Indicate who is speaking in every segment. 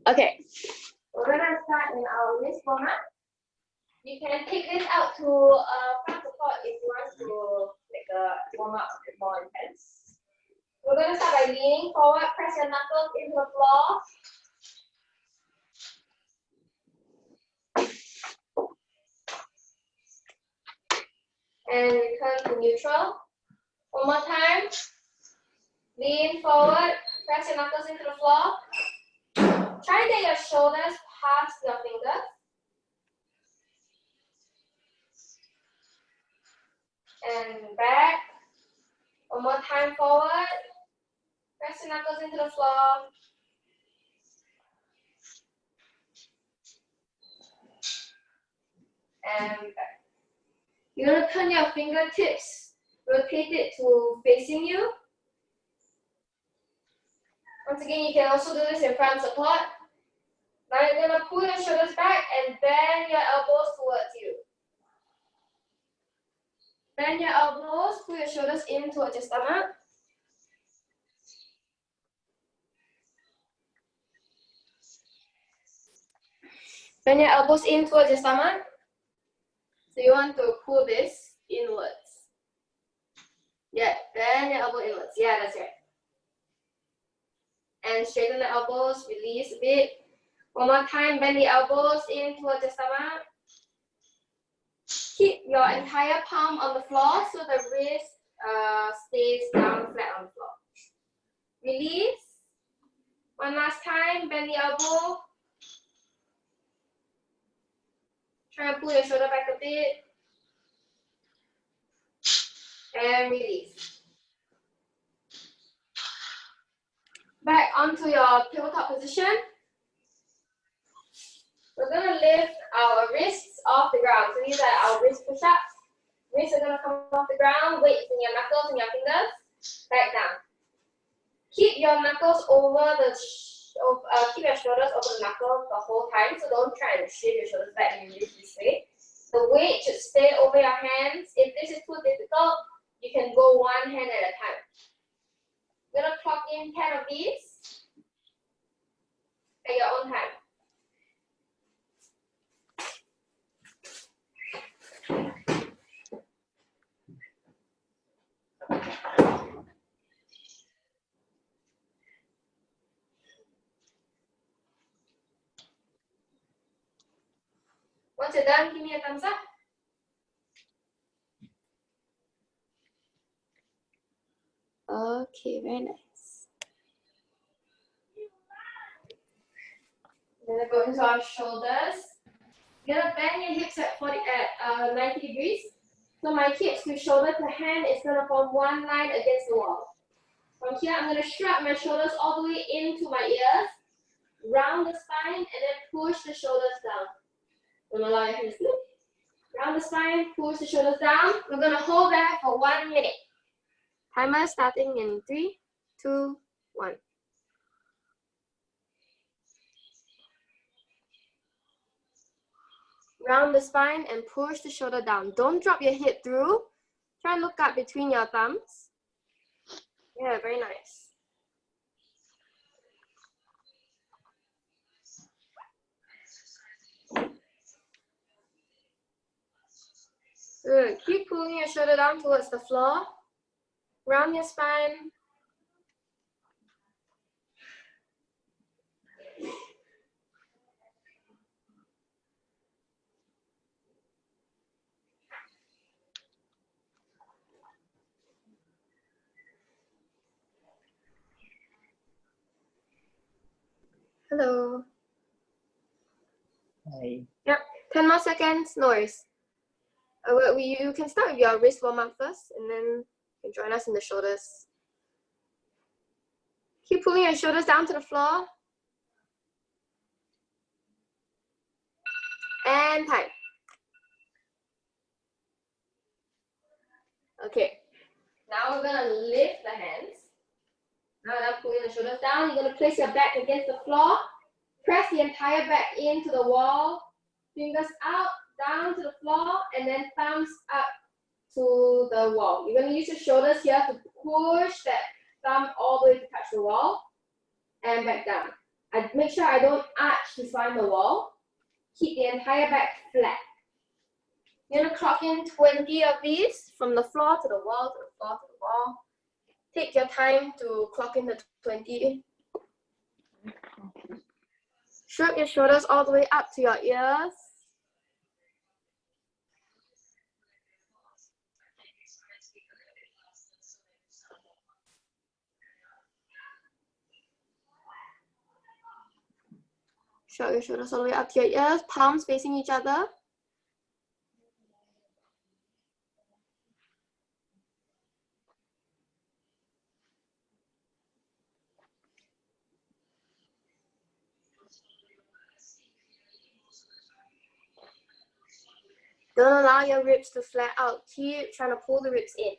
Speaker 1: Okay, we're gonna start in our wrist format. You can take this out to front support if you want to make the warm up a bit more intense. We're gonna start by leaning forward, press your knuckles into the floor. And return to neutral. One more time. Lean forward, press your knuckles into the floor. Try to get your shoulders past your fingers. And back. One more time forward. Press your knuckles into the floor. And back. You're going to turn your fingertips, rotate it to facing you. Once again, you can also do this in front support. Now you're going to pull your shoulders back and bend your elbows towards you. Bend your elbows, pull your shoulders in towards your stomach. Bend your elbows in towards your stomach. So you want to pull this inwards. Yeah, bend your elbow inwards. Yeah, that's right. And straighten the elbows, release a bit. One more time, bend the elbows in towards your stomach. Keep your entire palm on the floor so the wrist stays down flat on the floor. Release. One last time, bend the elbow. Try and pull your shoulder back a bit. And release. Back onto your tabletop position. We're going to lift our wrists off the ground. So these are our wrist push-ups. Wrists are going to come off the ground. Weights in your knuckles and your fingers. Back down. Keep your knuckles over the, keep your shoulders over the knuckles the whole time. So don't try and shift your shoulders back and release this way. The weight should stay over your hands. If this is too difficult, you can go one hand at a time. We're going to clock in 10 of these at your own time. Once you're done, give me a thumbs up. Okay, very nice. We're gonna go into our shoulders. You're gonna bend your hips at 90 degrees. So my hips to shoulder to hand is gonna form one line against the wall. From here, I'm gonna shrug my shoulders all the way into my ears, round the spine, and then push the shoulders down. Don't allow your hands to move. Round the spine, push the shoulders down. We're gonna hold that for 1 minute. Timer starting in 3, 2, 1. Round the spine and push the shoulder down. Don't drop your head through. Try and look up between your thumbs. Yeah, very nice. Good. Keep pulling your shoulder down towards the floor. Round your spine. Hello.
Speaker 2: Hi.
Speaker 1: Yep. 10 more seconds. No worries. You can start with your wrist warm up first, and then you can join us in the shoulders. Keep pulling your shoulders down to the floor. And time. Okay. Now we're gonna lift the hands. Now I'm pulling the shoulders down. You're gonna place your back against the floor. Press the entire back into the wall. Fingers out, down to the floor, and then thumbs up to the wall. You're gonna use your shoulders here to push that thumb all the way to touch the wall. And back down. I make sure I don't arch to find the wall. Keep the entire back flat. You're gonna clock in 20 of these from the floor to the wall, to the floor, to the wall. Take your time to clock in the 20. Shrug your shoulders all the way up to your ears. Shrug your shoulders all the way up to your ears, palms facing each other. Don't allow your ribs to flat out. Keep trying to pull the ribs in.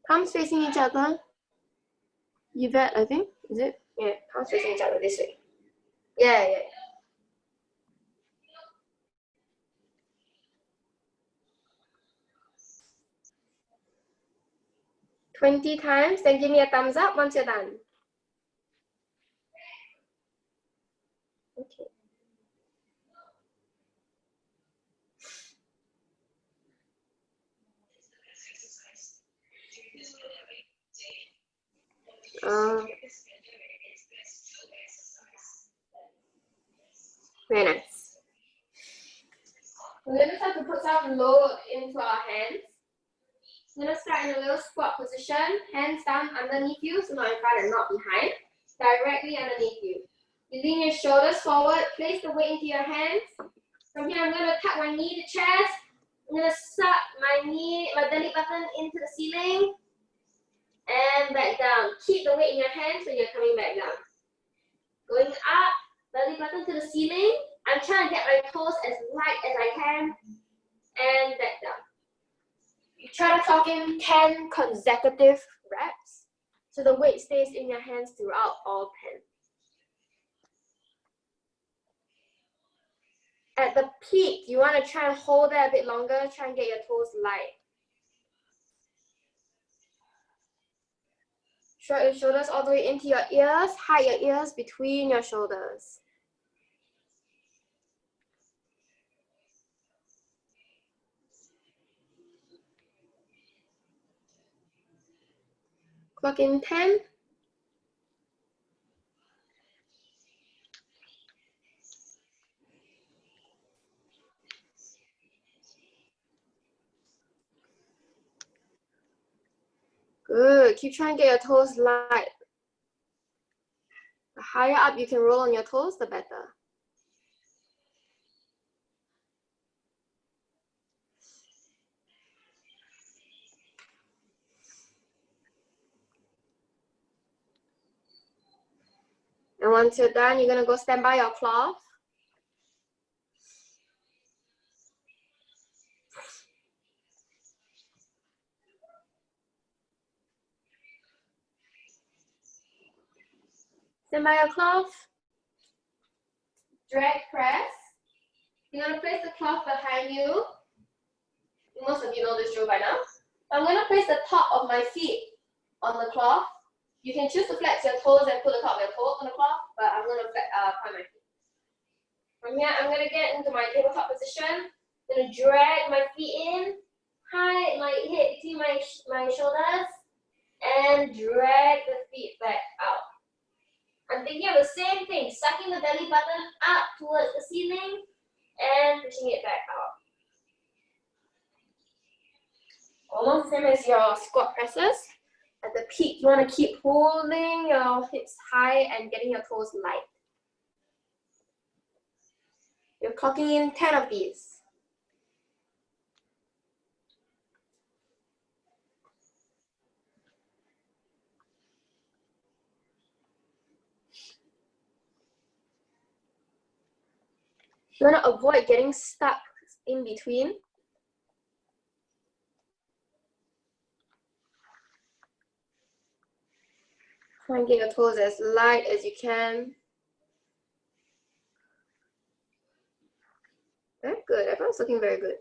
Speaker 1: Palms facing each other. Yvette, I think, is it? Yeah, palms facing each other this way. Yeah. 20 times, then give me a thumbs up once you're done. Okay. Very nice. We're going to start to put some load into our hands. We're going to start in a little squat position, hands down underneath you, so not in front and not behind, directly underneath you. You lean your shoulders forward, place the weight into your hands. From here, I'm going to tuck my knee to chest. I'm going to suck my belly button into the ceiling and back down. Keep the weight in your hands when you're coming back down. Going up, belly button to the ceiling. I'm trying to get my toes as light as I can and back down. You try to clock in 10 consecutive reps so the weight stays in your hands throughout all 10. At the peak, you want to try and hold that a bit longer, try and get your toes light. Shrug your shoulders all the way into your ears, hide your ears between your shoulders. Clock in 10. Good. Keep trying to get your toes light. The higher up you can roll on your toes, the better. And once you're done, you're going to go stand by your cloth. Stand by your cloth. Drag press. You're going to place the cloth behind you. Most of you know this drill by now. I'm going to place the top of my feet on the cloth. You can choose to flex your toes and put the top of your toes on the cloth, but I'm going to point my feet. From here, I'm going to get into my tabletop position. I'm going to drag my feet in, hide my head between my shoulders, and drag the feet back out. I'm thinking of the same thing, sucking the belly button up towards the ceiling and pushing it back out. Almost the same as your squat presses. At the peak, you want to keep holding your hips high and getting your toes light. You're clocking in 10 of these. You want to avoid getting stuck in between. Try and get your toes as light as you can. Very good. Everyone's looking very good.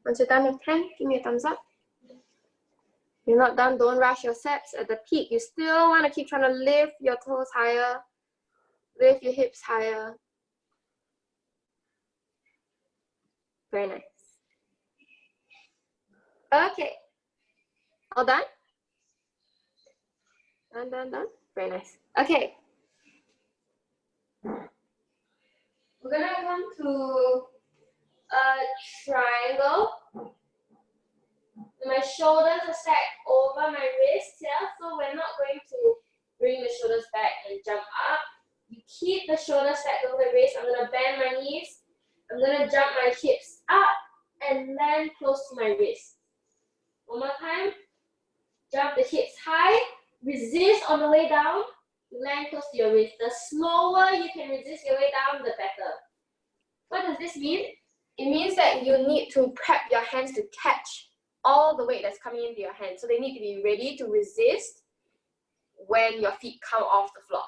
Speaker 1: Once you're done with 10, give me a thumbs up. You're not done, don't rush your steps. At the peak, you still want to keep trying to lift your toes higher, lift your hips higher. Very nice. Okay. All done? Done. Very nice. Okay. We're gonna come to a triangle. My shoulders are stacked over my wrists here, so we're not going to bring the shoulders back and jump up. You keep the shoulders stacked over the wrist. I'm gonna bend my knees. I'm gonna jump my hips up and land close to my wrist. One more time. Jump the hips high. Resist on the way down. Land close to your wrist. The slower you can resist your way down, the better. What does this mean? It means that you need to prep your hands to catch all the weight that's coming into your hands. So they need to be ready to resist when your feet come off the floor.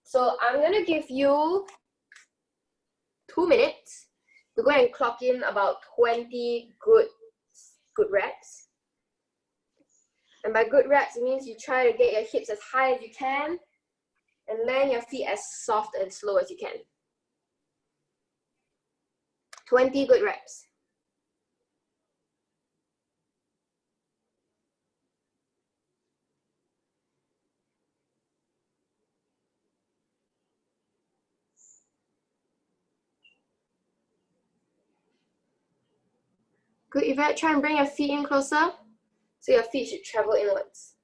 Speaker 1: So I'm gonna give you 2 minutes to go and clock in about 20 good reps. And by good reps, it means you try to get your hips as high as you can and land your feet as soft and slow as you can. 20 good reps. Good, Yvette, try and bring your feet in closer. So your feet should travel inwards.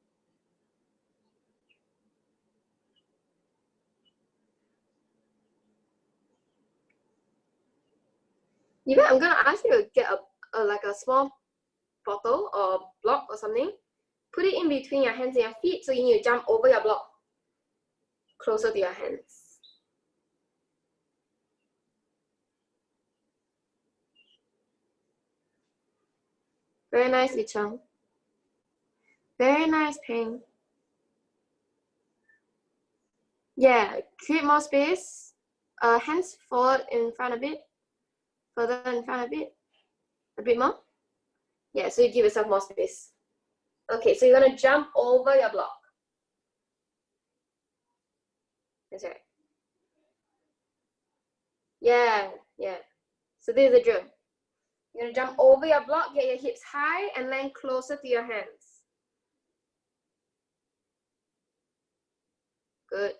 Speaker 1: Yvette, I'm gonna ask you to get like a small bottle or block or something. Put it in between your hands and your feet, so you need to jump over your block closer to your hands. Very nice, Yicheng. Very nice, Ping. Yeah, create more space. Hands forward in front a bit. Further in front a bit. A bit more. Yeah, so you give yourself more space. Okay, so you're gonna jump over your block. That's right. Yeah. So this is the drill. You're gonna jump over your block, get your hips high, and land closer to your hands. Good.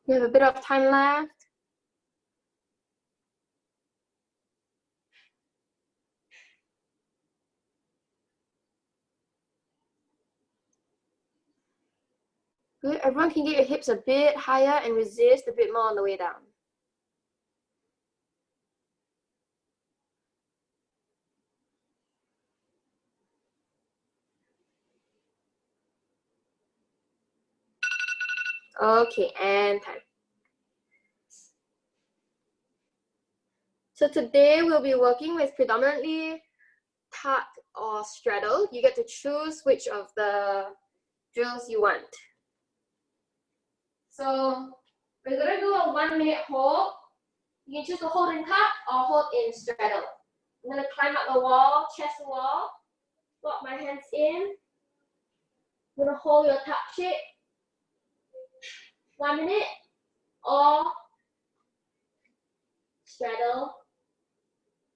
Speaker 1: You have a bit of time left. Good. Everyone can get your hips a bit higher and resist a bit more on the way down. Okay, and time. So today we'll be working with predominantly tuck or straddle. You get to choose which of the drills you want. So we're gonna do a 1 minute hold. You can choose to hold in tuck or hold in straddle. I'm gonna climb up the wall, chest the wall, lock my hands in. I'm gonna hold your tuck shape. 1 minute, or straddle,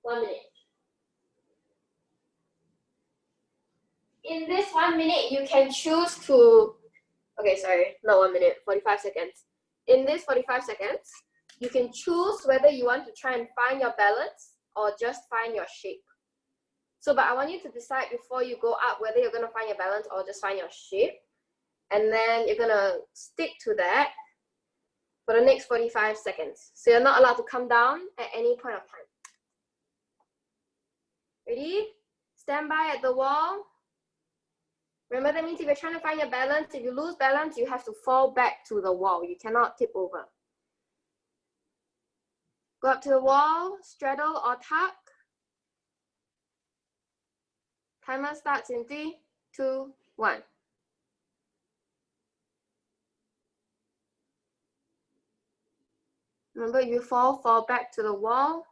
Speaker 1: 1 minute. In this 1 minute, you can choose to, okay, sorry, not 1 minute, 45 seconds. In this 45 seconds, you can choose whether you want to try and find your balance or just find your shape. So, but I want you to decide before you go up whether you're going to find your balance or just find your shape. And then you're going to stick to that for the next 45 seconds. So you're not allowed to come down at any point of time. Ready? Stand by at the wall. Remember, that means if you're trying to find your balance, if you lose balance, you have to fall back to the wall. You cannot tip over. Go up to the wall, straddle or tuck. Timer starts in 3, 2, 1. Remember, if you fall back to the wall.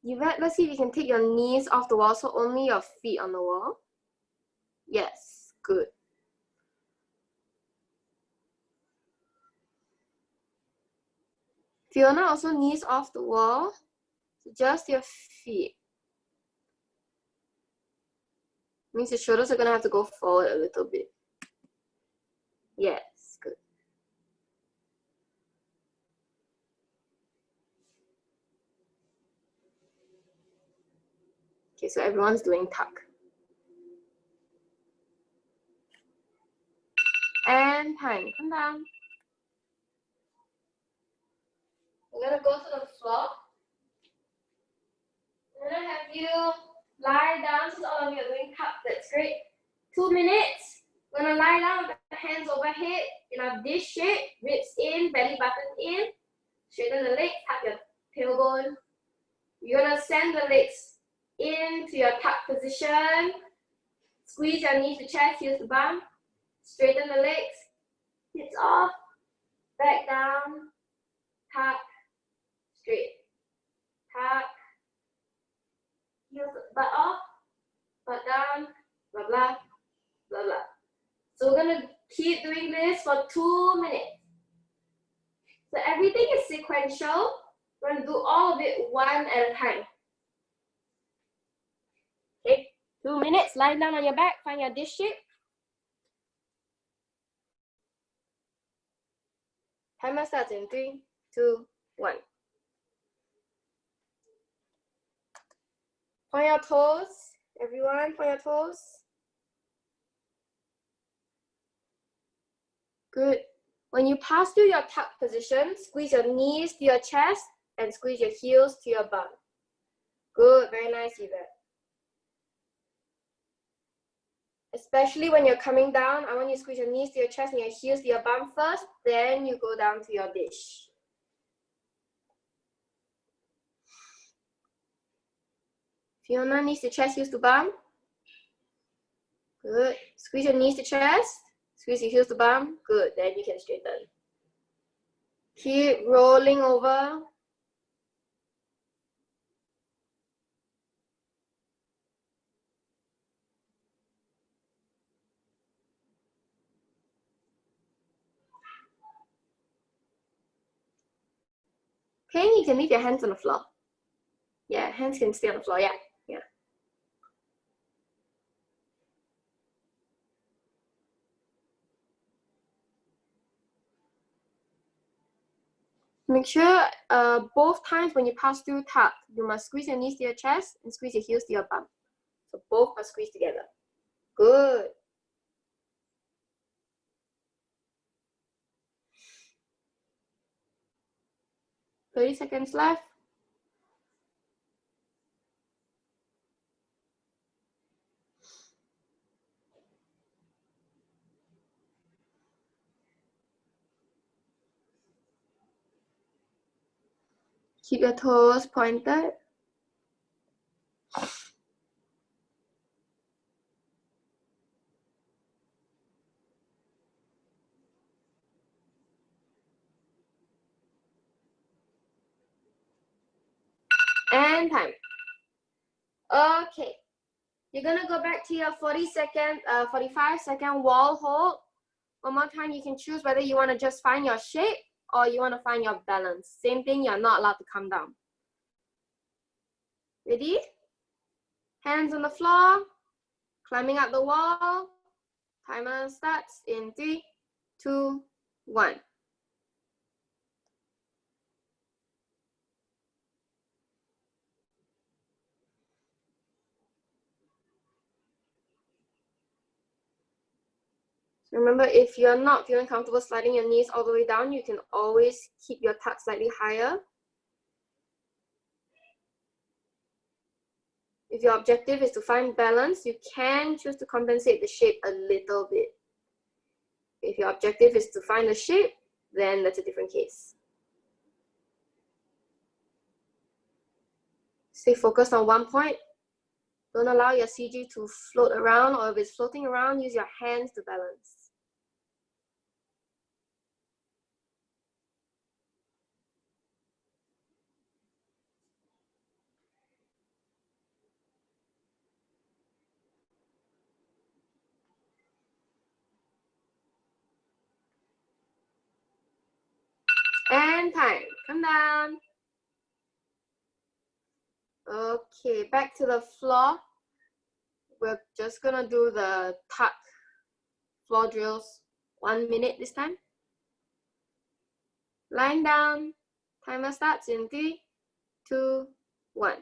Speaker 1: Let's see if you can take your knees off the wall, so only your feet on the wall. Yes, good. Fiona, also knees off the wall, just your feet. Means your shoulders are gonna have to go forward a little bit. Yes, good. Okay, so everyone's doing tuck. And time, come down. We're gonna go to the floor. I'm gonna have you lie down since all of you are doing tuck. That's great. 2 minutes. We're gonna lie down with the hands overhead in a dish shape, ribs in, belly button in. Straighten the legs, tap your tailbone. You're gonna send the legs into your tuck position. Squeeze your knees to chest, heels to bum. Straighten the legs, hips off, back down, tuck, straight, tuck, heels, butt off, butt down, blah, blah, blah, blah. So we're gonna keep doing this for 2 minutes. So everything is sequential. We're gonna do all of it one at a time. Okay, 2 minutes, lie down on your back, find your dish shape. Timer starts in 3, 2, 1. Point your toes, everyone, point your toes. Good. When you pass through your tuck position, squeeze your knees to your chest and squeeze your heels to your bum. Good, very nice, Yvette. Especially when you're coming down, I want you to squeeze your knees to your chest and your heels to your bum first, then you go down to your dish. Fiona, knees to chest, heels to bum. Good. Squeeze your knees to chest. Squeeze your heels to bum. Good. Then you can straighten. Keep rolling over. Okay, you can leave your hands on the floor. Yeah, hands can stay on the floor. Yeah, yeah. Make sure both times when you pass through tuck, you must squeeze your knees to your chest and squeeze your heels to your bum. So both must squeeze together. Good. Thirty seconds left. Keep your toes pointed. And time. Okay. You're gonna go back to your 45-second wall hold. One more time, you can choose whether you want to just find your shape or you want to find your balance. Same thing, you're not allowed to come down. Ready? Hands on the floor, climbing up the wall. Timer starts in 3, 2, 1. Remember, if you're not feeling comfortable sliding your knees all the way down, you can always keep your tuck slightly higher. If your objective is to find balance, you can choose to compensate the shape a little bit. If your objective is to find the shape, then that's a different case. Stay focused on one point. Don't allow your CG to float around, or if it's floating around, use your hands to balance. And time. Come down. Okay, back to the floor. We're just gonna do the tuck floor drills 1 minute this time. Lying down. Timer starts in 3, 2, 1.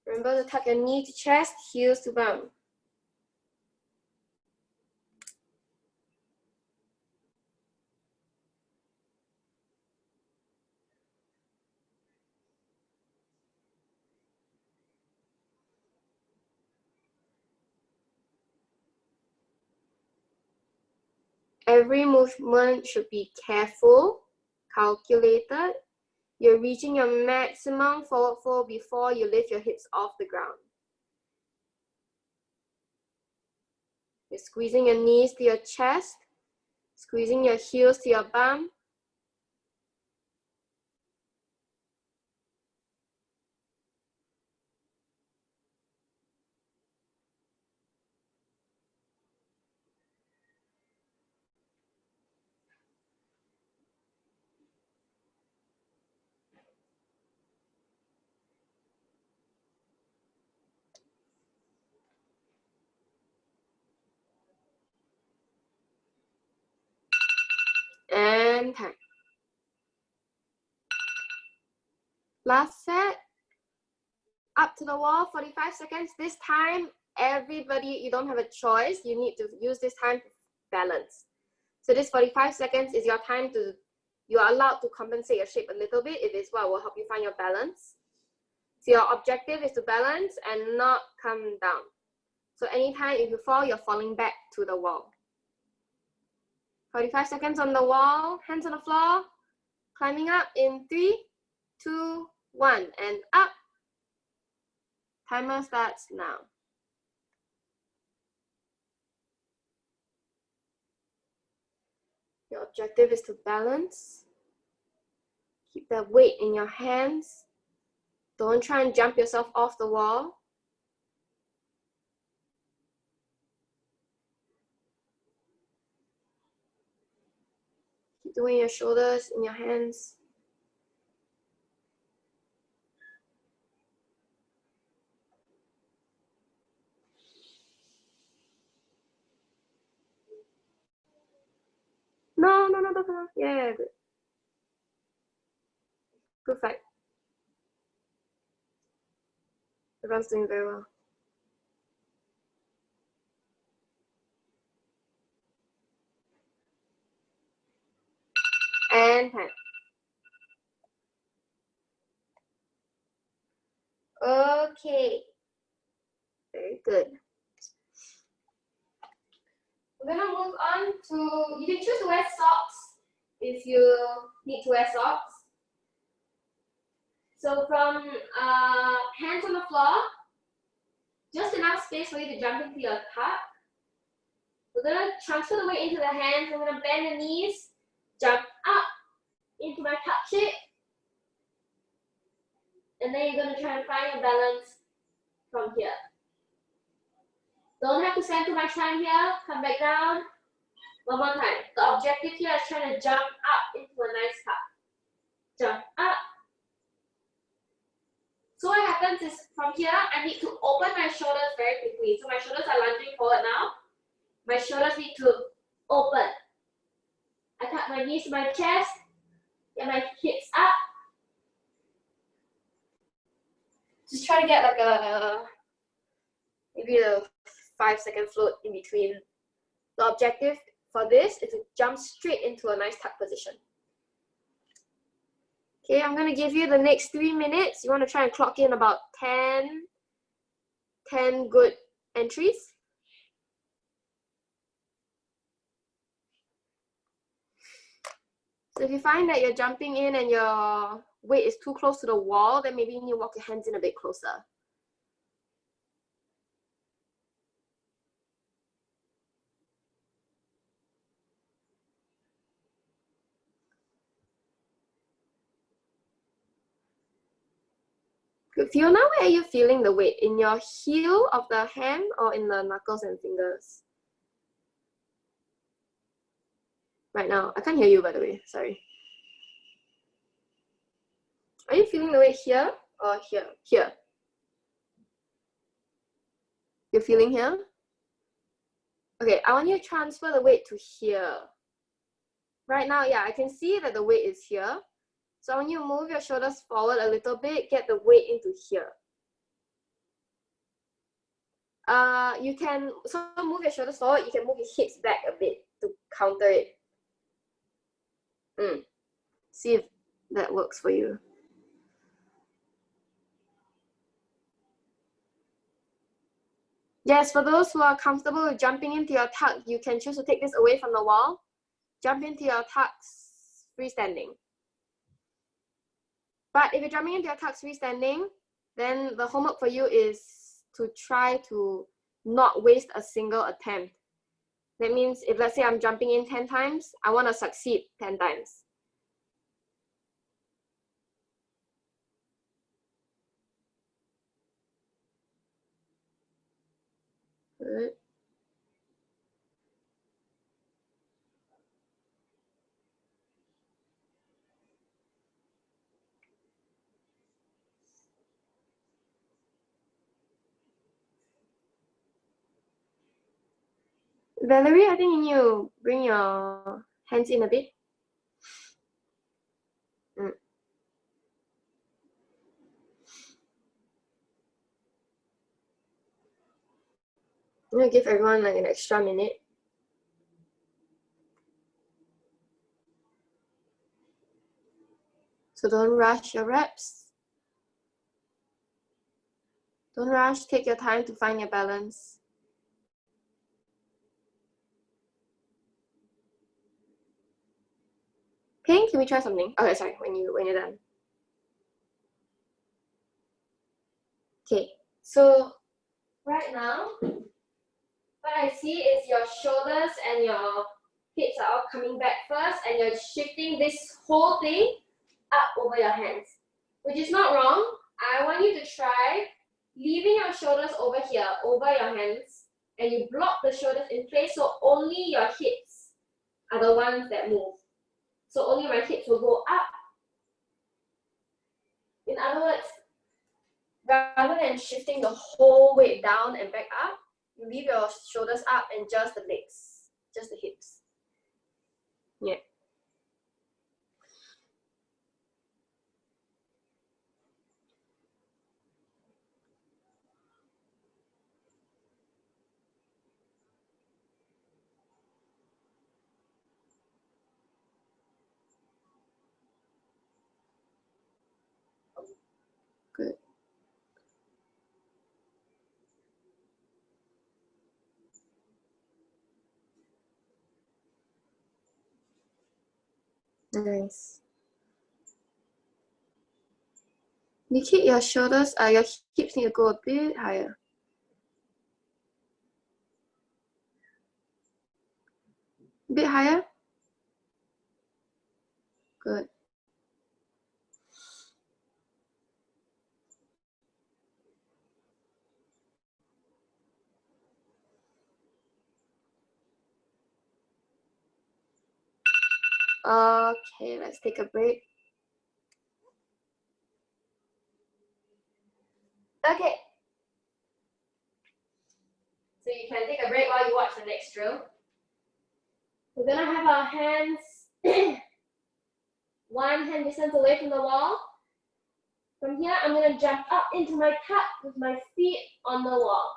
Speaker 1: Remember to tuck your knee to chest, heels to bum. Every movement should be careful, calculated. You're reaching your maximum forward fold before you lift your hips off the ground. You're squeezing your knees to your chest, squeezing your heels to your bum. And time. Last set. Up to the wall, 45 seconds. This time, everybody, you don't have a choice. You need to use this time to balance. So this 45 seconds is your time to, you are allowed to compensate your shape a little bit. It is what will help you find your balance. So your objective is to balance and not come down. So anytime if you fall, you're falling back to the wall. 45 seconds on the wall, hands on the floor, climbing up in 3, 2, 1, and up. Timer starts now. Your objective is to balance. Keep that weight in your hands. Don't try and jump yourself off the wall. Keep doing your shoulders in your hands. No. Yeah, good. Good fight. Everyone's doing very well. And time. Okay. Very good. We're gonna move on to, you can choose to wear socks if you need to wear socks. So from hands on the floor, just enough space for you to jump into your tuck. We're gonna transfer the weight into the hands. I'm gonna bend the knees, jump up into my tuck shape. And then you're gonna try and find your balance from here. Don't have to spend too much time here. Come back down. One more time. The objective here is trying to jump up into a nice tuck. Jump up. So what happens is from here, I need to open my shoulders very quickly. So my shoulders are lunging forward now. My shoulders need to open. I tuck my knees to my chest. Get my hips up. Just try to get like a give you a 5-second float in between. The objective for this is to jump straight into a nice tuck position. Okay, I'm gonna give you the next 3 minutes. You wanna try and clock in about 10 good entries. So if you find that you're jumping in and your weight is too close to the wall, then maybe you need to walk your hands in a bit closer. Good. Fiona, where are you feeling the weight? In your heel of the hand or in the knuckles and fingers? Right now. I can't hear you, by the way. Sorry. Are you feeling the weight here or here? Here. You're feeling here? Okay, I want you to transfer the weight to here. Right now, yeah, I can see that the weight is here. So I want you to move your shoulders forward a little bit, get the weight into here. You can move your shoulders forward, you can move your hips back a bit to counter it. See if that works for you. Yes, for those who are comfortable with jumping into your tuck, you can choose to take this away from the wall. Jump into your tucks freestanding. But if you're jumping into your tucks freestanding, then the homework for you is to try to not waste a single attempt. That means if, let's say, I'm jumping in 10 times, I want to succeed 10 times. Good. Valerie, I think you need to bring your hands in a bit. I'm going to give everyone like an extra minute. So don't rush your reps. Don't rush, take your time to find your balance. Pink, can we try something? Okay, sorry, when you're done. Okay, so right now, what I see is your shoulders and your hips are all coming back first, and you're shifting this whole thing up over your hands, which is not wrong. I want you to try leaving your shoulders over here, over your hands, and you block the shoulders in place so only your hips are the ones that move. So only my hips will go up. In other words, rather than shifting the whole weight down and back up, you leave your shoulders up and just the legs, just the hips. Yeah. Good. Nice. You keep your shoulders, your hips need to go a bit higher. A bit higher. Good. Okay, let's take a break. Okay. So you can take a break while you watch the next drill. We're gonna have our hands one hand distance away from the wall. From here, I'm gonna jump up into my tuck with my feet on the wall.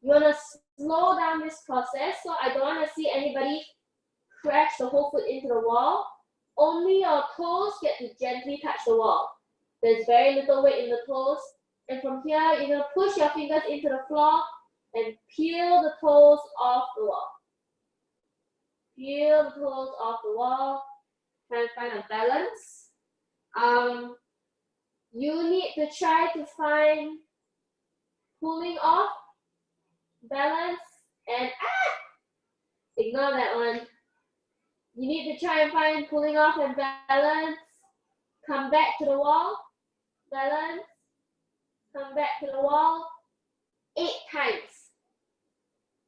Speaker 1: You want to slow down this process, so I don't want to see anybody crash the whole foot into the wall. Only your toes get to gently touch the wall. There's very little weight in the toes. And from here, you're going to push your fingers into the floor and peel the toes off the wall. Peel the toes off the wall. Try and find a balance. You need to try to find pulling off, balance, and ignore that one. You need to try and find pulling off and balance. Come back to the wall, balance, come back to the wall, 8 times.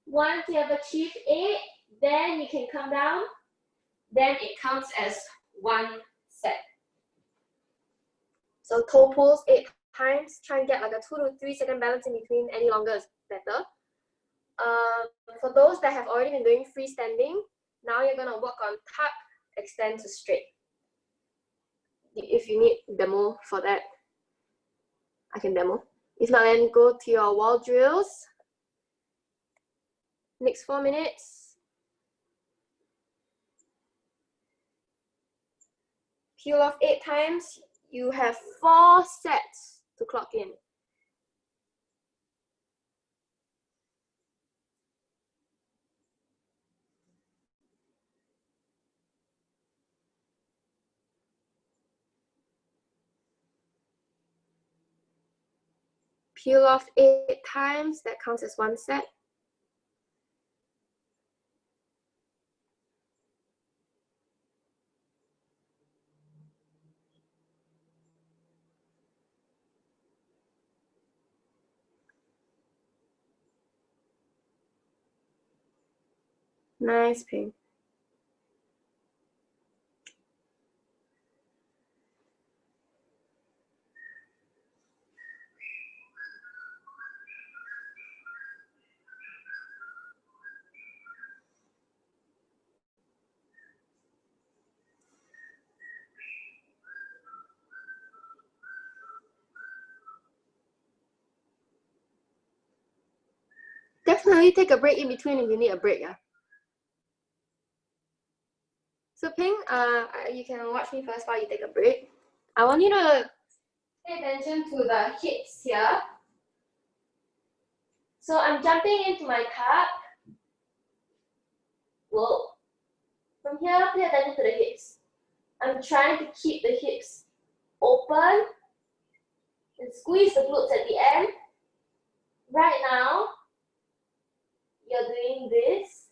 Speaker 1: Once you have achieved 8, then you can come down. Then it counts as 1 set. So toe pulls 8 times. Try and get like a 2 to 3 second balance in between. Any longer is better. For those that have already been doing freestanding, now you're going to work on tuck, extend to straight. If you need demo for that, I can demo. If not, then go to your wall drills. Next 4 minutes. Peel off 8 times. You have 4 sets to clock in. Peel off 8 times, that counts as 1 set. Nice ping. Definitely take a break in between if you need a break. Yeah. So Ping, you can watch me first while you take a break. I want you to pay attention to the hips here. So I'm jumping into my tuck. Whoa. From here, pay attention to the hips. I'm trying to keep the hips open and squeeze the glutes at the end. Right now, you're doing this.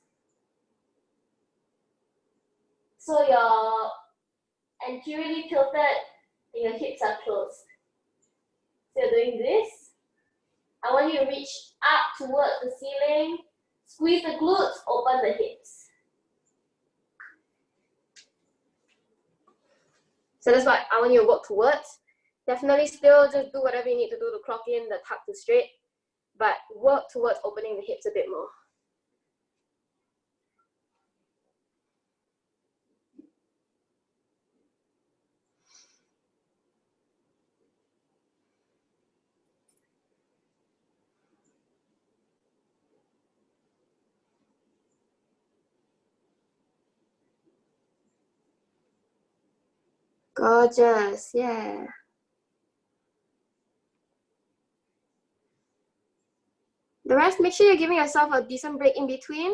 Speaker 1: So you're anteriorly tilted and your hips are closed. So you're doing this. I want you to reach up towards the ceiling, squeeze the glutes, open the hips. So that's what I want you to work towards. Definitely still just do whatever you need to do to clock in the tuck to straight, but work towards opening the hips a bit more. Gorgeous, yeah. The rest, make sure you're giving yourself a decent break in between.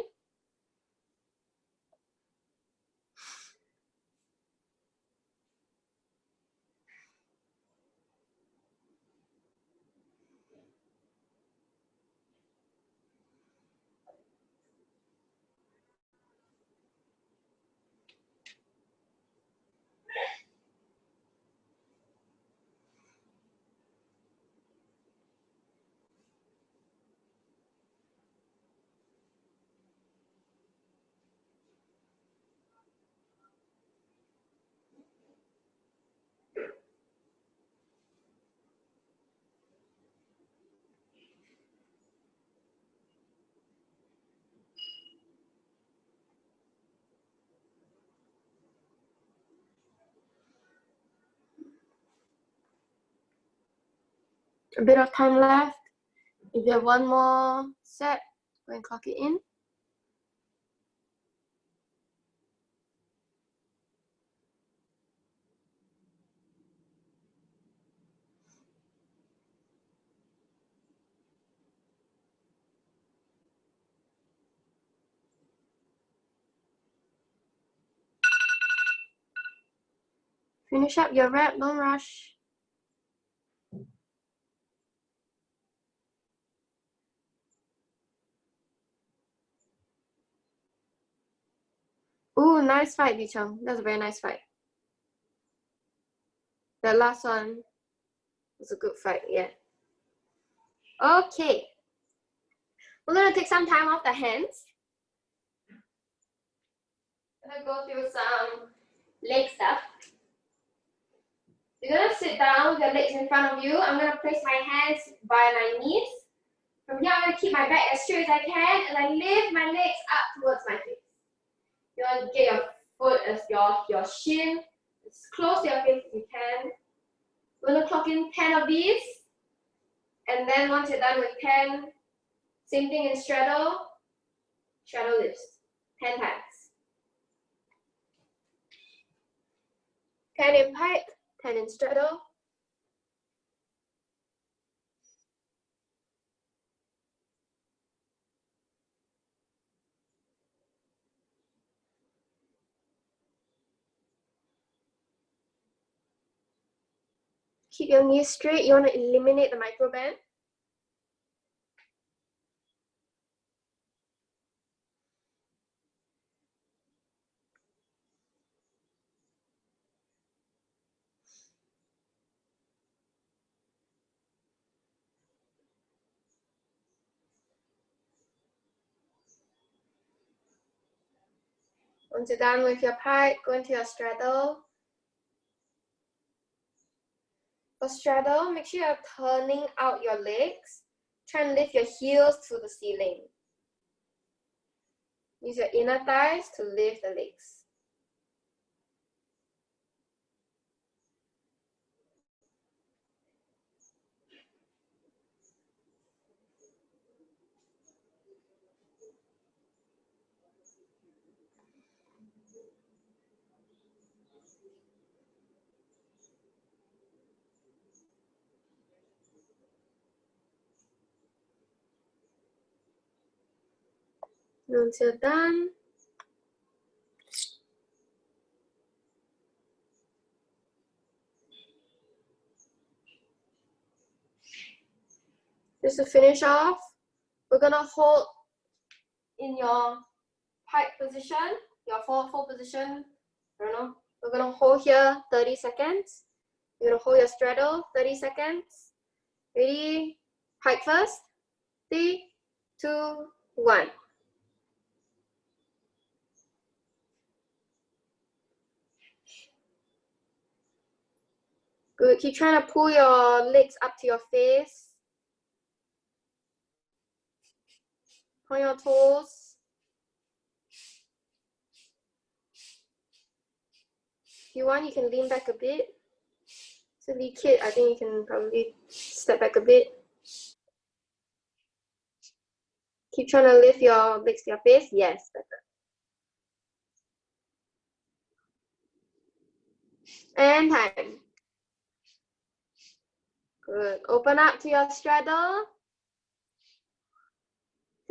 Speaker 1: A bit of time left. If you have one more set, go and clock it in. Finish up your rep, don't rush. Ooh, nice fight, Bi Cheng. That's a very nice fight. The last one was a good fight, yeah. Okay. We're gonna take some time off the hands. I'm gonna go through some leg stuff. You're gonna sit down with your legs in front of you. I'm gonna place my hands by my knees. From here, I'm gonna keep my back as straight as I can, and I lift my legs up towards my face. You want to get your foot as your shin as close to your face as you can. We're gonna clock in 10 of these, and then once you're done with 10, same thing in straddle lifts, 10 times. 10 in pike, 10 in straddle. Keep your knees straight. You want to eliminate the micro bend. Once you're done with your pike, go into your straddle. For straddle, make sure you're turning out your legs. Try and lift your heels to the ceiling. Use your inner thighs to lift the legs. Once you're done, just to finish off, we're gonna hold in your pike position, your full position. I don't know. We're gonna hold here 30 seconds. You're gonna hold your straddle 30 seconds. Ready? Pike first. 3, 2, 1. Good. Keep trying to pull your legs up to your face. Point your toes. If you want, you can lean back a bit. Silly kid, I think you can probably step back a bit. Keep trying to lift your legs to your face. Yes, better. And time. Good. Open up to your straddle.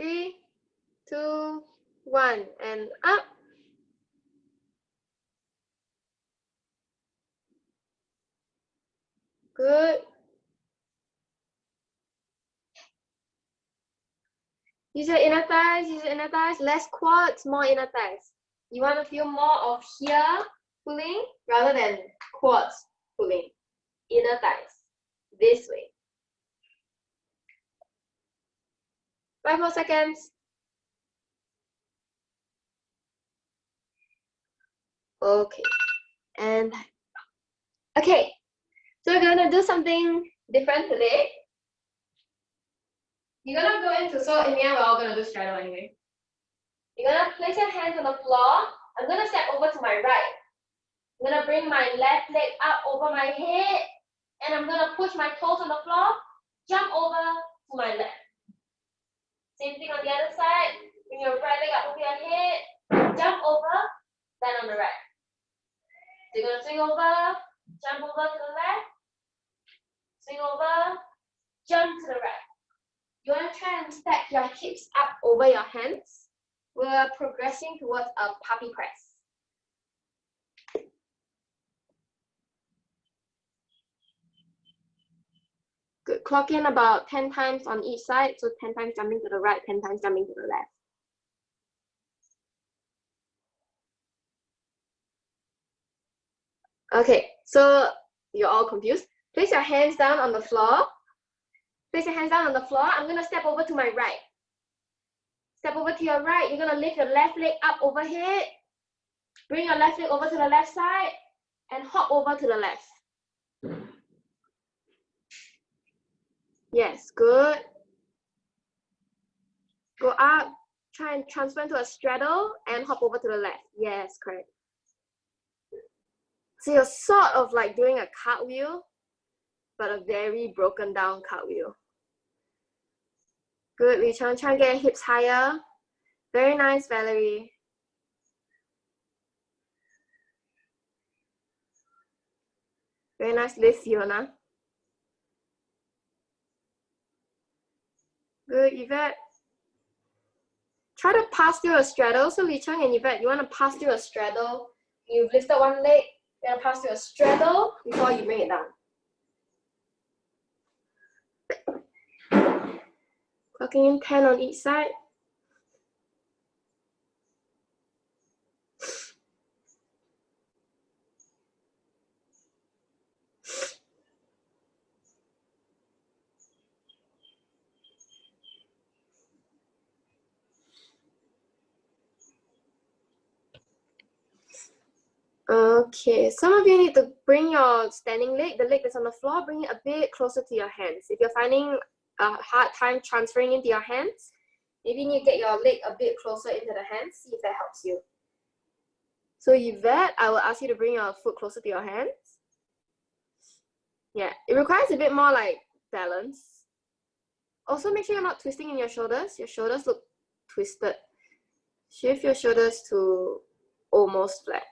Speaker 1: 3, 2, 1, and up. Good. Use your inner thighs, use your inner thighs. Less quads, more inner thighs. You want to feel more of here pulling rather than quads pulling. Inner thighs. This way. 5 more seconds. Okay. And okay. So we're gonna do something different today. You're gonna go into, so in the end we're all gonna do straddle anyway. You're gonna place your hands on the floor. I'm gonna step over to my right. I'm gonna bring my left leg up over my head, and I'm gonna push my toes on the floor, jump over to my left. Same thing on the other side. Bring your right leg up over your head. Jump over, then on the right. So you're gonna swing over, jump over to the left, swing over, jump to the right. You want to try and stack your hips up over your hands. We're progressing towards a puppy press. Good. Clock in about 10 times on each side. So 10 times jumping to the right, 10 times jumping to the left. Okay, so you're all confused. Place your hands down on the floor. Place your hands down on the floor. I'm going to step over to my right. Step over to your right. You're going to lift your left leg up overhead. Bring your left leg over to the left side and hop over to the left. Yes, good. Go up. Try and transfer into a straddle and hop over to the left. Yes, correct. So you're sort of like doing a cartwheel, but a very broken down cartwheel. Good, Richard. Try and get your hips higher. Very nice, Valerie. Very nice lift, Fiona. Good, Yvette. Try to pass through a straddle. So Li Chang and Yvette, you want to pass through a straddle. You've lifted one leg, you're gonna pass through a straddle before you bring it down. Clocking in 10 on each side. Okay, some of you need to bring your standing leg, the leg that's on the floor, bring it a bit closer to your hands. If you're finding a hard time transferring into your hands, maybe you need to get your leg a bit closer into the hands, see if that helps you. So Yvette, I will ask you to bring your foot closer to your hands. Yeah, it requires a bit more like balance. Also make sure you're not twisting in your shoulders. Your shoulders look twisted. Shift your shoulders to almost flat.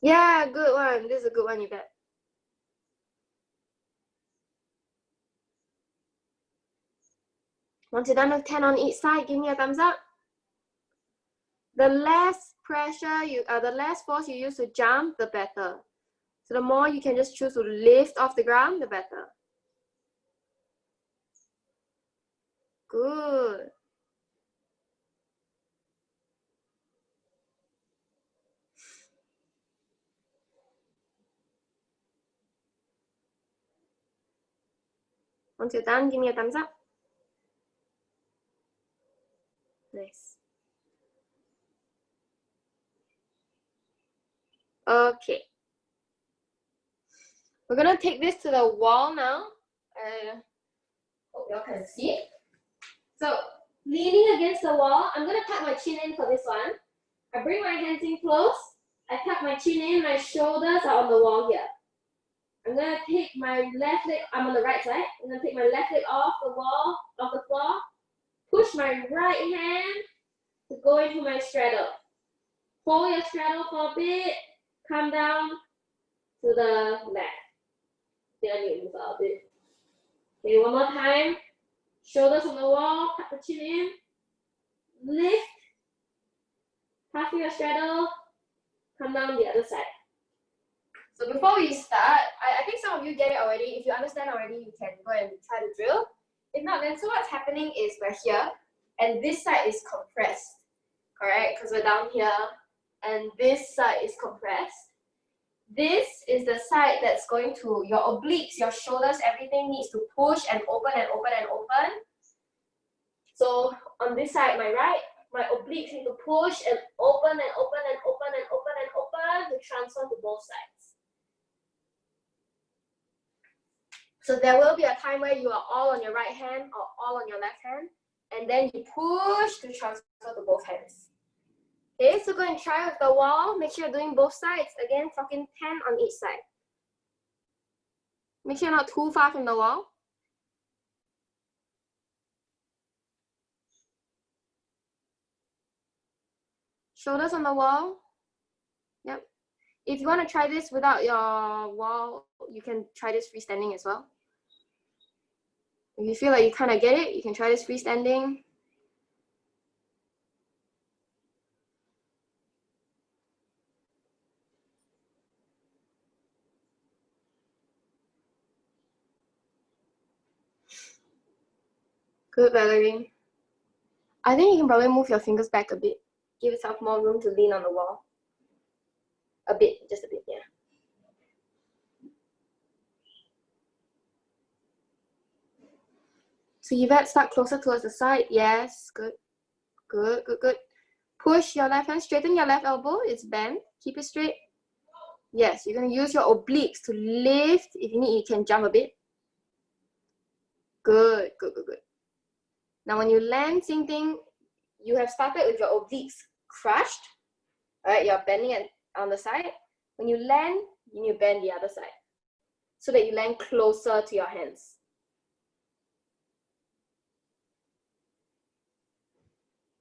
Speaker 1: Yeah, good one. This is a good one, Yvette. Once you're done with 10 on each side, give me a thumbs up. The less pressure the less force you use to jump, the better. So the more you can just choose to lift off the ground, the better. Good. Once you're done, give me a thumbs up. Nice. Okay. We're gonna take this to the wall now. Hope y'all can see. So leaning against the wall, I'm gonna tuck my chin in for this one. I bring my hands in close. I tuck my chin in, my shoulders are on the wall here. I'm gonna take my left leg, I'm on the right side. I'm gonna take my left leg off the wall, off the floor. Push my right hand to go into my straddle. Hold your straddle for a bit. Come down to the left. Then you move out a bit. Okay, one more time. Shoulders on the wall, tuck the chin in. Lift. Pass through your straddle. Come down the other side. So before we start, I think some of you get it already. If you understand already, you can go and try to drill. If not, then so what's happening is we're here, and this side is compressed, correct? Because we're down here, and this side is compressed. This is the side that's going to, your obliques, your shoulders, everything needs to push and open and open and open. So on this side, my right, my obliques need to push and open and open and open and open and open. to transfer to both sides. So there will be a time where you are all on your right hand or all on your left hand, and then you push to transfer to both hands. Okay, so go and try with the wall. Make sure you're doing both sides. Again, talking 10 on each side. Make sure you're not too far from the wall. Shoulders on the wall. Yep. If you want to try this without your wall, you can try this freestanding as well. If you feel like you kind of get it, you can try this freestanding. Good, Valerie. I think you can probably move your fingers back a bit. Give yourself more room to lean on the wall. A bit, just a bit, yeah. So Yvette, start closer towards the side. Yes, good. Good, good, good. Push your left hand, straighten your left elbow. It's bent. Keep it straight. Yes, you're going to use your obliques to lift. If you need, you can jump a bit. Good, good, good, good. Now when you land, same thing. You have started with your obliques crushed. All right, you're bending it on the side. When you land, you need to bend the other side so that you land closer to your hands.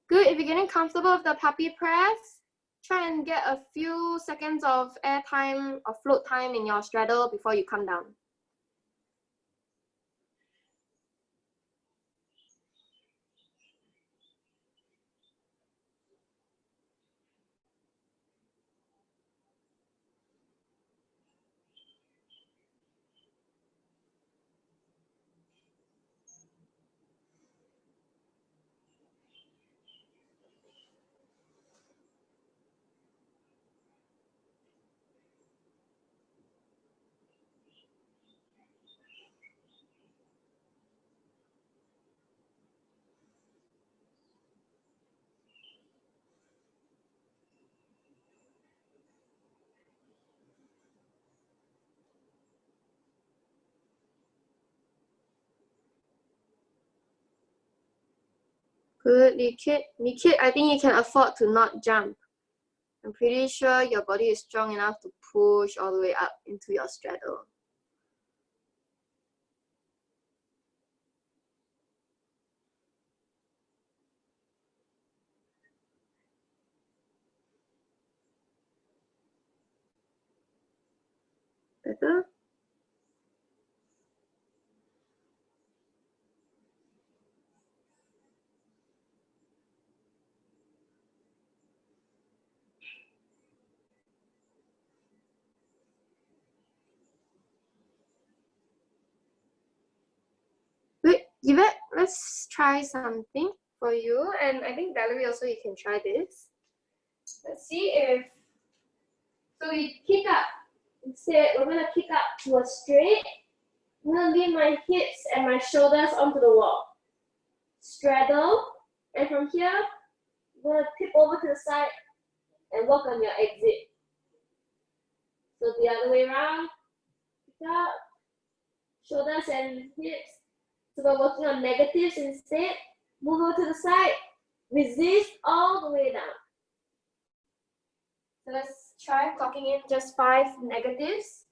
Speaker 1: Good, if you're getting comfortable with the puppy press, try and get a few seconds of air time or float time in your straddle before you come down. Good, Nikit. Nikit, I think you can afford to not jump. I'm pretty sure your body is strong enough to push all the way up into your straddle. Better? Wait, Yvette, let's try something for you. And I think Valerie also, you can try this. Let's see if, so we kick up. Instead, we're gonna kick up towards straight. I'm gonna lean my hips and my shoulders onto the wall. Straddle, and from here, I'm gonna tip over to the side and work on your exit. So the other way around, pick up, shoulders and hips. So we're working on negatives instead. Move over to the side, resist all the way down. So let's try clocking in just 5 negatives.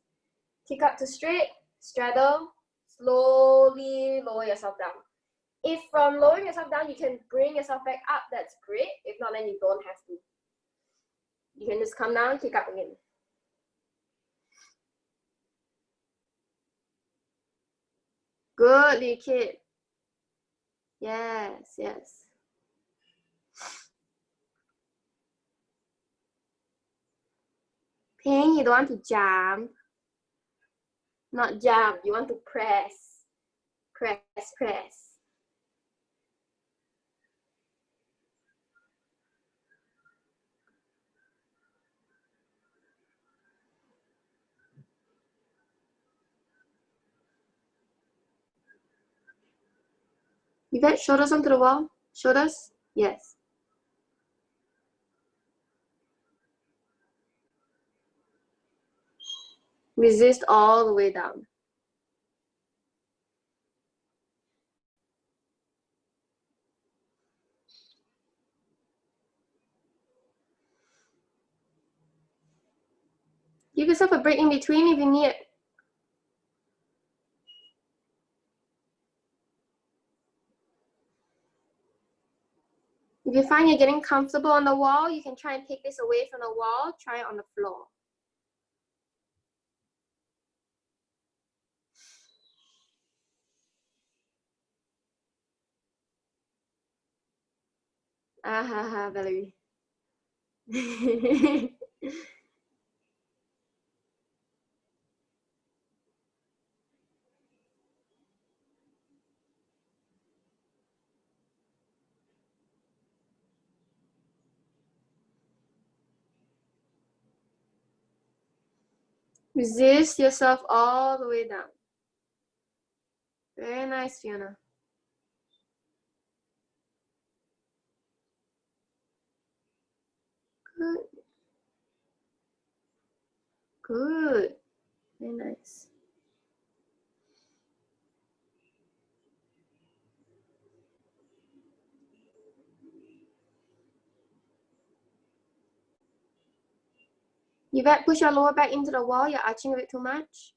Speaker 1: Kick up to straight, straddle, slowly lower yourself down. If from lowering yourself down, you can bring yourself back up, that's great. If not, then you don't have to. You can just come down, kick up again. Good, little kid. Yes, yes. Ping, you don't want to jump. Not jump, you want to press. Press, press. You got shoulders onto the wall? Shoulders? Yes. Resist all the way down. Give yourself a break in between if you need it. If you find you're getting comfortable on the wall, you can try and take this away from the wall. Try it on the floor. Ah, Valerie. Resist yourself all the way down. Very nice, Fiona. Good. Good. Very nice. Yvette, push your lower back into the wall. You're arching a bit too much.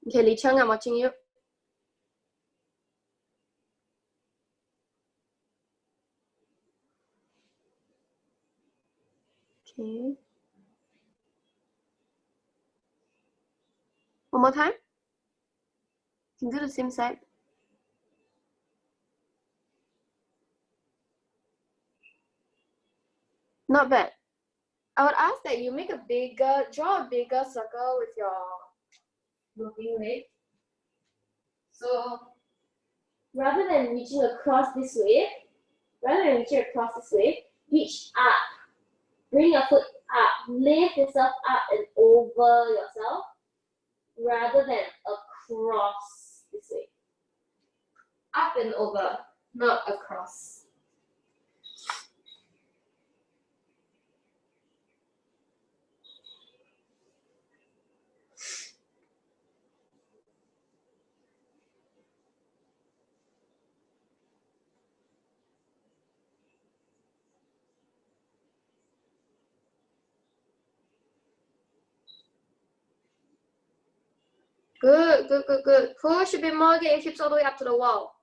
Speaker 1: Okay, Li Cheng, I'm watching you. Okay. One more time. You can do the same side. Not bad. I would ask that you make a bigger, draw a bigger circle with your moving leg. So rather than reaching across this way, reach up. Bring your foot up. Lift yourself up and over yourself rather than across this way. Up and over, not across. Good, good, good, good. Push a bit more, get your hips all the way up to the wall.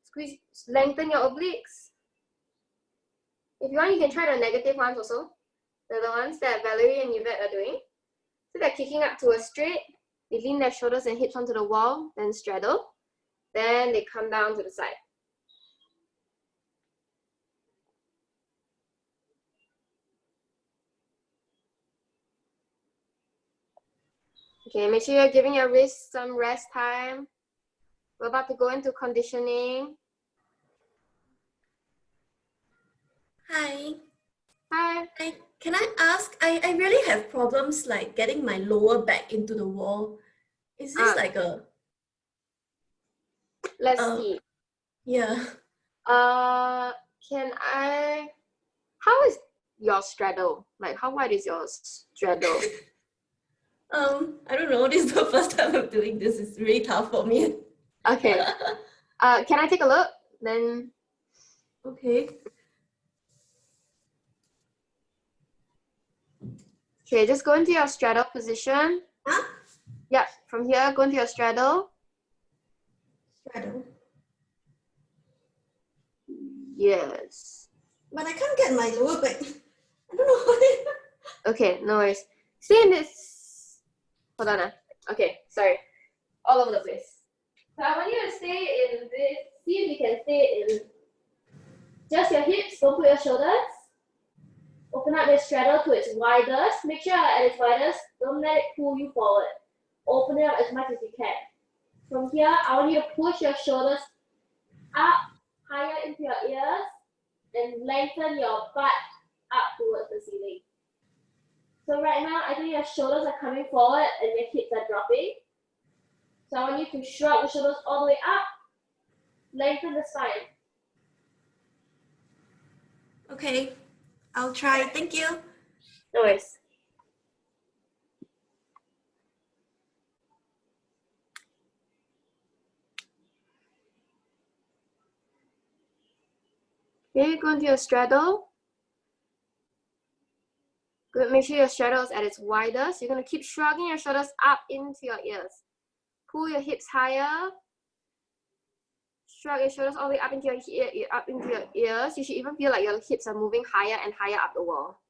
Speaker 1: Squeeze, lengthen your obliques. If you want, you can try the negative ones also. They're the ones that Valerie and Yvette are doing. So they're kicking up to a straight. They lean their shoulders and hips onto the wall, then straddle. Then they come down to the side. Okay, make sure you're giving your wrists some rest time. We're about to go into conditioning.
Speaker 2: Hi.
Speaker 1: Hi.
Speaker 2: Can I ask, I really have problems like getting my lower back into the wall. Is this like a...
Speaker 1: Let's see.
Speaker 2: Yeah.
Speaker 1: Can I... How is your straddle? Like, how wide is your straddle?
Speaker 2: I don't know. This is the first time I'm doing this. It's really tough for me.
Speaker 1: Okay. Can I take a look? Then.
Speaker 2: Okay.
Speaker 1: Okay, just go into your straddle position.
Speaker 2: Huh?
Speaker 1: Yeah, from here, go into your straddle.
Speaker 2: Straddle.
Speaker 1: Yes.
Speaker 2: But I can't get my lower back. I don't know why.
Speaker 1: Okay, no worries. Stay in this. Hold on. Okay, sorry. All over the place. So I want you to stay in this. See if you can stay in just your hips. Don't put your shoulders. Open up your straddle to its widest. Make sure at its widest. Don't let it pull you forward. Open it up as much as you can. From here, I want you to push your shoulders up higher into your ears and lengthen your butt up towards the ceiling. So right now, I think your shoulders are coming forward and your hips are dropping. So I want you to shrug the shoulders all the way up. lengthen the spine.
Speaker 2: Okay, I'll try. Thank you.
Speaker 1: No worries. Okay, go into your straddle. Good. Make sure your straddle is at its widest. You're gonna keep shrugging your shoulders up into your ears. Pull your hips higher. Shrug your shoulders all the way up into your ears. You should even feel like your hips are moving higher and higher up the wall.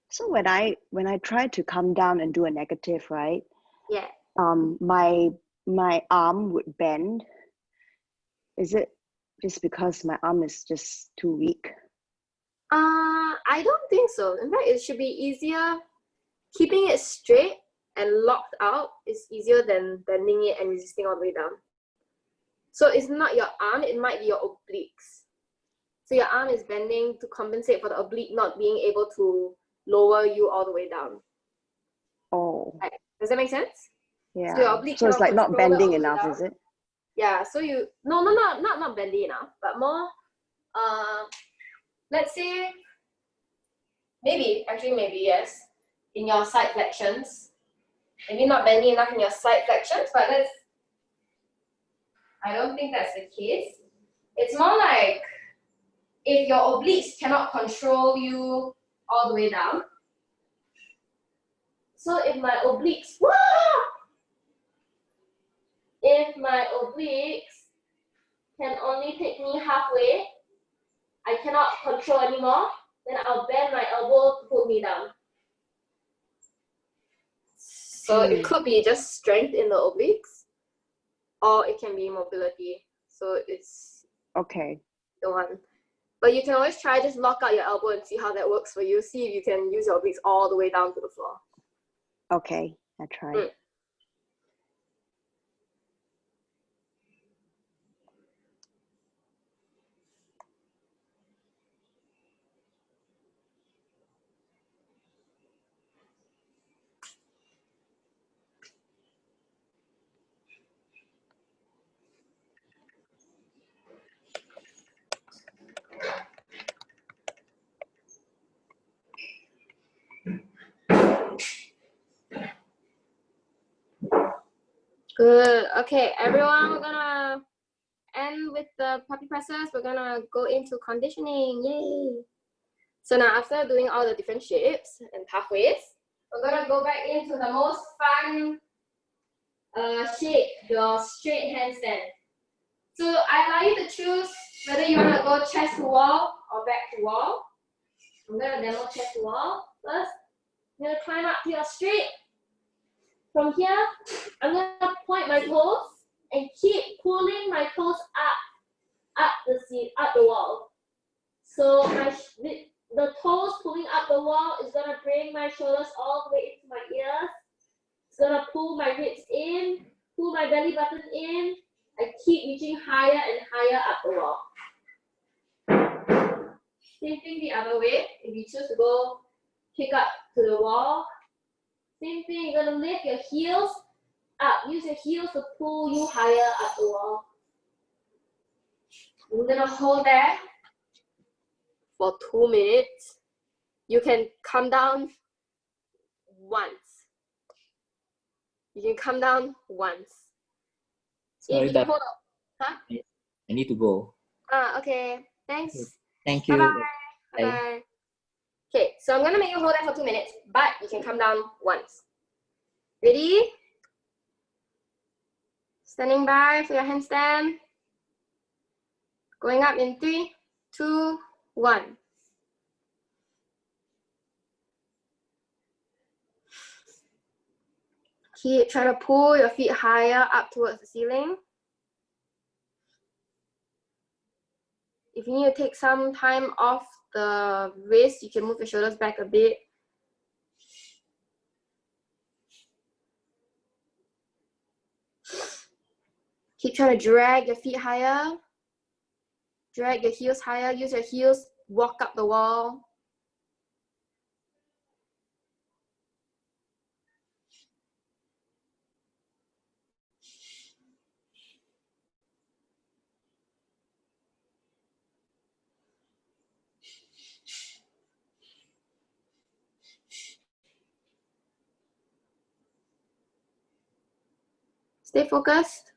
Speaker 3: So when I try to come down and do a negative, right?
Speaker 1: Yeah.
Speaker 3: My arm would bend. Is it just because my arm is just too weak?
Speaker 1: I don't think so. In fact, it should be easier. Keeping it straight and locked out is easier than bending it and resisting all the way down. So it's not your arm, it might be your obliques. So your arm is bending to compensate for the oblique not being able to lower you all the way down.
Speaker 3: Oh.
Speaker 1: Right. Does that make sense?
Speaker 3: Yeah.
Speaker 1: So your oblique
Speaker 3: So it's like not bending enough,
Speaker 1: down.
Speaker 3: is it?
Speaker 1: Yeah, so you not bendy enough, but more let's say maybe yes, in your side flexions. Maybe not bendy enough in your side flexions, but I don't think that's the case. It's more like if your obliques cannot control you all the way down. So if my obliques can only take me halfway, I cannot control anymore, then I'll bend my elbow to put me down. So it could be just strength in the obliques, or it can be mobility. So it's
Speaker 3: okay.
Speaker 1: The one. But you can always try just lock out your elbow and see how that works for you. See if you can use your obliques all the way down to the floor.
Speaker 3: Okay, I try.
Speaker 1: Good. Okay, everyone, we're gonna end with the puppy presses. We're gonna go into conditioning. Yay! So now after doing all the different shapes and pathways, we're gonna go back into the most fun shape, your straight handstand. So I allow you to choose whether you wanna go chest to wall or back to wall. I'm gonna demo chest to wall first. I'm gonna climb up to your straight. From here, I'm gonna point my toes and keep pulling my toes up the wall. So the toes pulling up the wall is gonna bring my shoulders all the way into my ears. It's gonna pull my ribs in, pull my belly button in. I keep reaching higher and higher up the wall. Same thing the other way. If you choose to go kick up to the wall, same thing. You're gonna lift your heels up. Use your heels to pull you higher up the wall. I'm gonna hold there for 2 minutes. You can come down once. You can come down once.
Speaker 4: Sorry,
Speaker 1: if you hold up. Huh?
Speaker 4: I need to go.
Speaker 1: Okay. Thanks.
Speaker 4: Thank you.
Speaker 1: Bye-bye. Bye-bye. Okay, so I'm gonna make you hold that for 2 minutes, but you can come down once. Ready? Standing by for your handstand. Going up in 3, 2, 1. Try to pull your feet higher up towards the ceiling. If you need to take some time off the wrist, you can move your shoulders back a bit. Keep trying to drag your feet higher. Drag your heels higher. Use your heels, walk up the wall. Stay focused.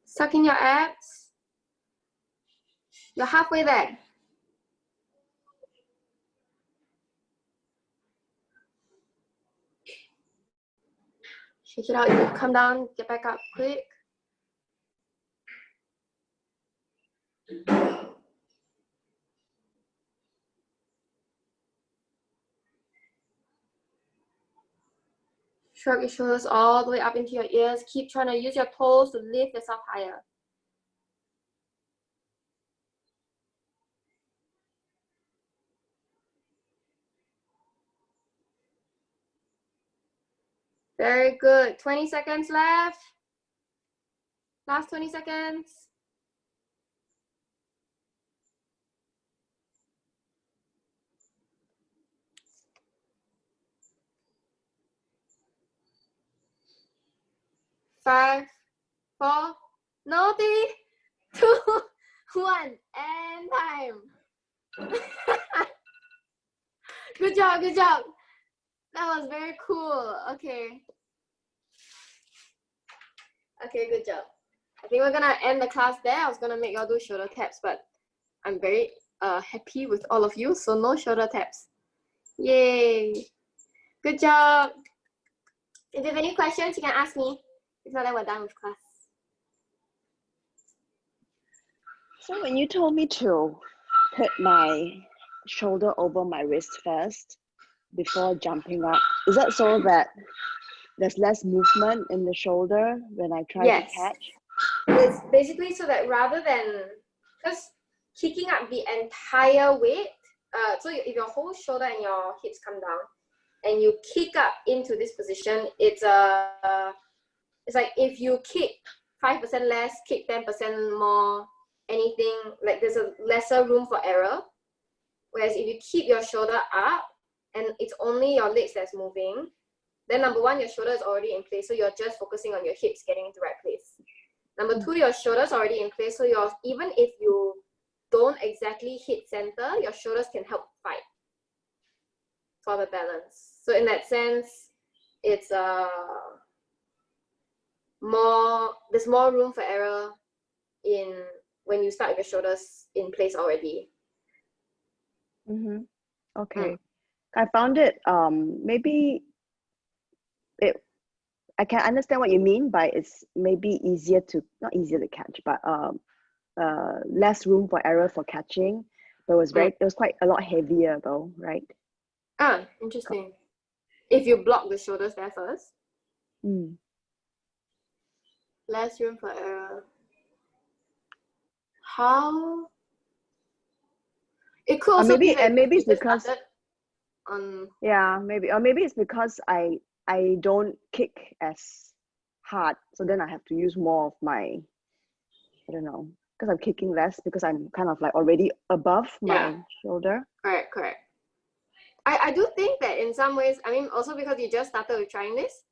Speaker 1: Suck in your abs. You're halfway there. Shake it out. You come down, get back up quick. Shrug your shoulders all the way up into your ears. Keep trying to use your toes to lift yourself higher. Very good. 20 seconds left. Last 20 seconds. Five, four, no, 3, 2, 1, and time. Good job, good job. That was very cool. Okay. Okay, good job. I think we're gonna end the class there. I was gonna make y'all do shoulder taps, but I'm very happy with all of you, so no shoulder taps. Yay. Good job. If you have any questions, you can ask me. If not, then we're done with class.
Speaker 3: So when you told me to put my shoulder over my wrist first before jumping up, is that so that there's less movement in the shoulder when I try to catch?
Speaker 1: It's basically so that rather than, because kicking up the entire weight, so if your whole shoulder and your hips come down and you kick up into this position, it's like if you kick 5% less, kick 10% more, anything, like there's a lesser room for error. Whereas if you keep your shoulder up and it's only your legs that's moving, then number one, your shoulder is already in place, so you're just focusing on your hips getting into the right place. Number two, your shoulder's already in place, so even if you don't exactly hit center, your shoulders can help fight for the balance. So in that sense, it's there's more room for error when you start with your shoulders in place already.
Speaker 3: Mm-hmm. Okay. I found it maybe I can understand what you mean by it's maybe not easier to catch, but less room for error for catching. But it was quite a lot heavier though, right?
Speaker 1: Interesting. If you block the shoulders there first. Less room for error. How? It could also be that
Speaker 3: maybe it's because maybe it's because I don't kick as hard, so then I have to use more of my, I don't know, because I'm kicking less because I'm kind of like already above my shoulder.
Speaker 1: Correct. I do think that in some ways, I mean, also because you just started with trying this.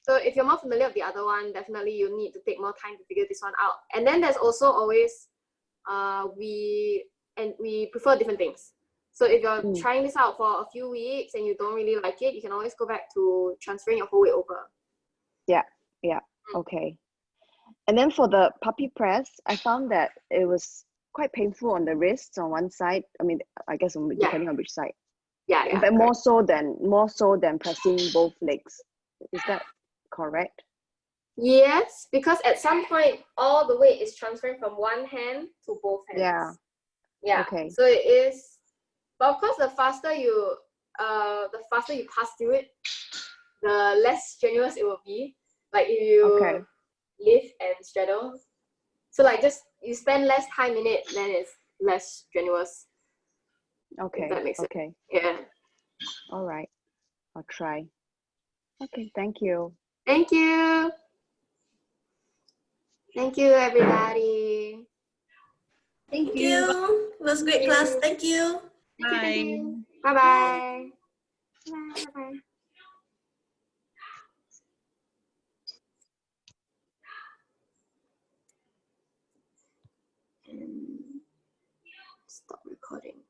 Speaker 1: So if you're more familiar with the other one, definitely you need to take more time to figure this one out. And then there's also always, we prefer different things. So if you're trying this out for a few weeks and you don't really like it, you can always go back to transferring your whole weight over.
Speaker 3: Yeah. Okay. And then for the puppy press, I found that it was quite painful on the wrists on one side. I mean, I guess depending on which side.
Speaker 1: Yeah.
Speaker 3: But more so than pressing both legs. Is that correct?
Speaker 1: Yes, because at some point all the weight is transferring from one hand to both hands. Yeah.
Speaker 3: Okay.
Speaker 1: So it is, but of course the faster you pass through it, the less strenuous it will be. Like if you lift and straddle. So like just you spend less time in it, then it's less strenuous.
Speaker 3: Okay.
Speaker 1: If that makes sense.
Speaker 3: Okay.
Speaker 1: Yeah.
Speaker 3: All right. I'll try. Okay. Thank you.
Speaker 1: Thank you. Thank you, everybody.
Speaker 2: Thank you. It was great class. Thank you.
Speaker 1: Bye. Bye-bye. Bye-bye. Stop recording.